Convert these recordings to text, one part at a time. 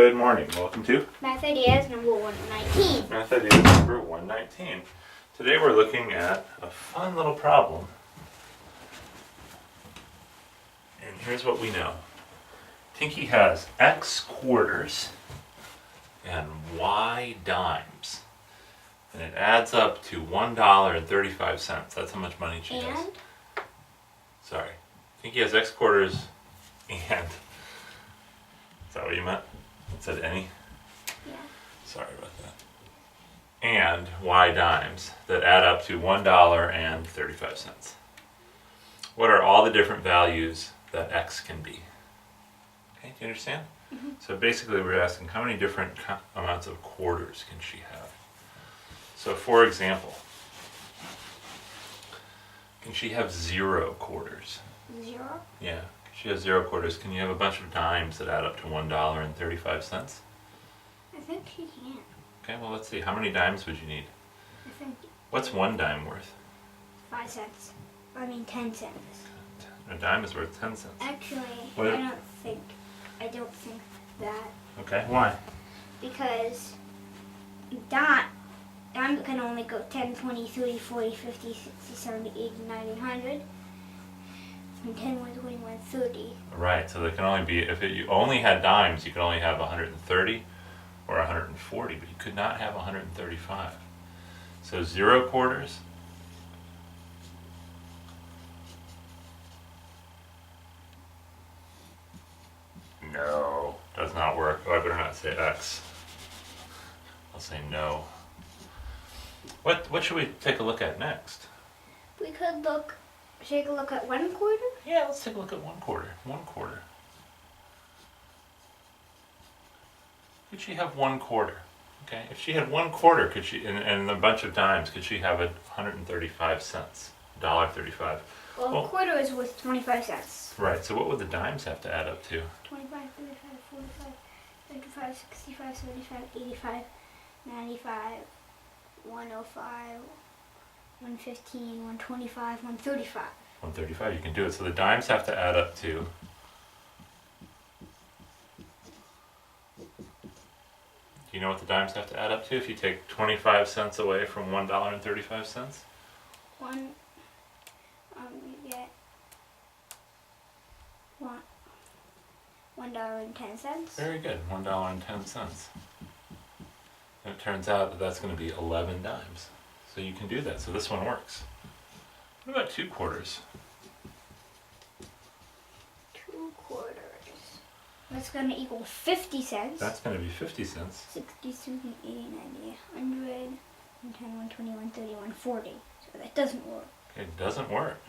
Good morning. Welcome to Math Ideas number 119. Math Ideas number 119. Today we're looking at a fun little problem. And here's what we know. Tinky has X quarters and Y dimes. And it adds up to $1.35. That's how much money she has. And? Sorry. Tinky has X quarters and... Is that what you meant? It said any? Yeah. Sorry about that. And Y dimes that add up to $1.35. What are all the different values that X can be? Okay, do you understand? Mm-hmm. So basically we're asking how many different amounts of quarters can she have? So for example, can she have 0 quarters? 0? Yeah. She has 0 quarters. Can you have a bunch of dimes that add up to $1.35? I think she can. Okay, well let's see. How many dimes would you need? I think What's 1 dime worth? 5 cents. I mean 10 cents. A dime is worth 10 cents. Actually, What? I don't think that. Okay, why? Because dime can only go 10, 20, 30, 40, 50, 60, 70, 80, 90, 100. And 10, 1, 20, 1, 30. Right, so there can only be, if you only had dimes, you could only have 130 or 140, but you could not have 135. So 0 quarters. No, does not work. Oh, I better not say X. I'll say no. What should we take a look at next? We could take a look at 1 quarter. Yeah, let's take a look at 1 quarter. 1 quarter. Could she have 1 quarter? Okay, if she had 1 quarter, could she, and a bunch of dimes, could she have 135 cents? $1.35. Well, a quarter is worth 25 cents. Right, so what would the dimes have to add up to? 25, 35, 45, 55, 65, 75, 85, 95, 105, 115, 125, 135. 135, you can do it. So the dimes have to add up to... Do you know what the dimes have to add up to if you take 25 cents away from $1.35? You get $1.10. Very good, $1.10. And it turns out that that's going to be 11 dimes. So you can do that. So this one works. What about 2 quarters? 2 quarters. That's going to equal 50 cents. That's going to be 50 cents. 60, 70, 80, 90, 100, 110, 120, 130, 140. So that doesn't work. It doesn't work.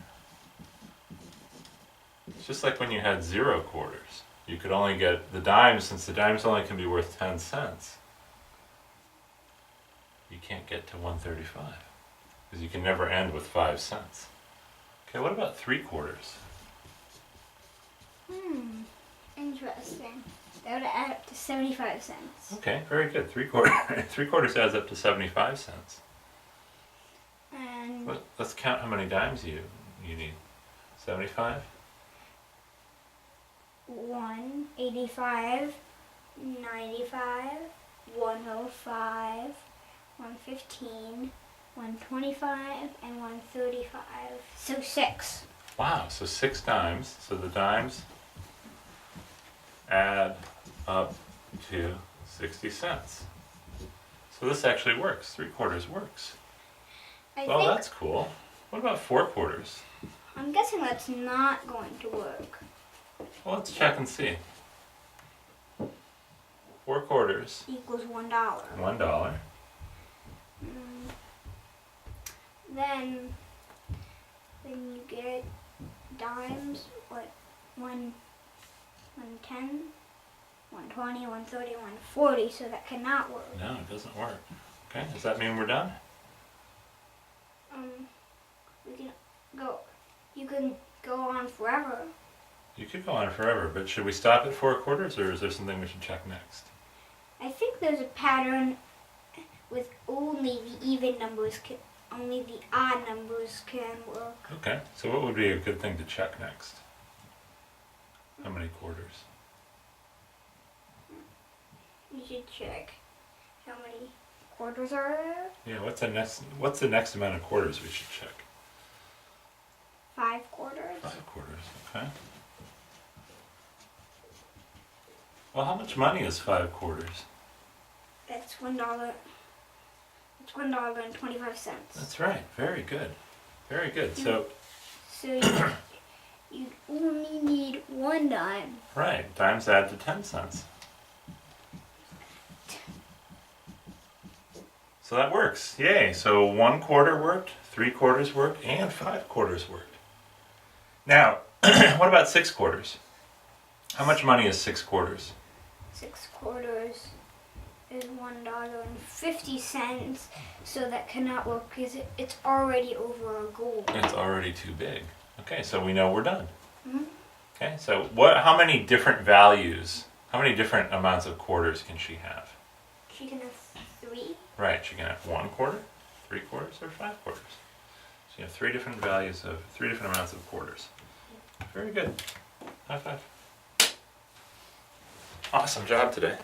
It's just like when you had 0 quarters. You could only get the dimes, since the dimes only can be worth 10 cents. You can't get to 135 because you can never end with 5 cents. Okay, what about 3 quarters? Interesting. That would add up to 75 cents. Okay, very good. 3 quarters. 3 quarters adds up to 75 cents. And Let's count how many dimes you need. 75? 1, 85, 95, 105, 115, 125, and 135. So 6. Wow, so 6 dimes. So the dimes add up to 60 cents. So this actually works. 3 quarters works. Well, that's cool. What about 4 quarters? I'm guessing that's not going to work. Well, let's check and see. 4 quarters. Equals $1. $1. Then you get dimes, 110, 120, 130, 140, so that cannot work. No, it doesn't work. Okay, does that mean we're done? You can go on forever. You could go on forever, but should we stop at 4 quarters, or is there something we should check next? I think there's a pattern with only the even numbers only the odd numbers can work. Okay, so what would be a good thing to check next? How many quarters? We should check how many quarters are there. Yeah, what's the next amount of quarters we should check? 5 quarters. 5 quarters, okay. Well, how much money is 5 quarters? That's $1. It's $1.25. That's right. Very good. Very good. So you only need 1 dime. right, dimes add to 10 cents. So that works. Yay. So 1 quarter worked, 3 quarters worked, and 5 quarters worked. Now, what about 6 quarters? How much money is 6 quarters? 6 quarters is $1.50. So that cannot work because it's already over our goal. It's already too big. Okay, so we know we're done. Mm-hmm. Okay, so how many different values, how many different amounts of quarters can she have? She can have 3. Right, she can have 1 quarter, 3 quarters, or 5 quarters. So you have 3 different values of 3 different amounts of quarters. Very good. High five. Awesome job today.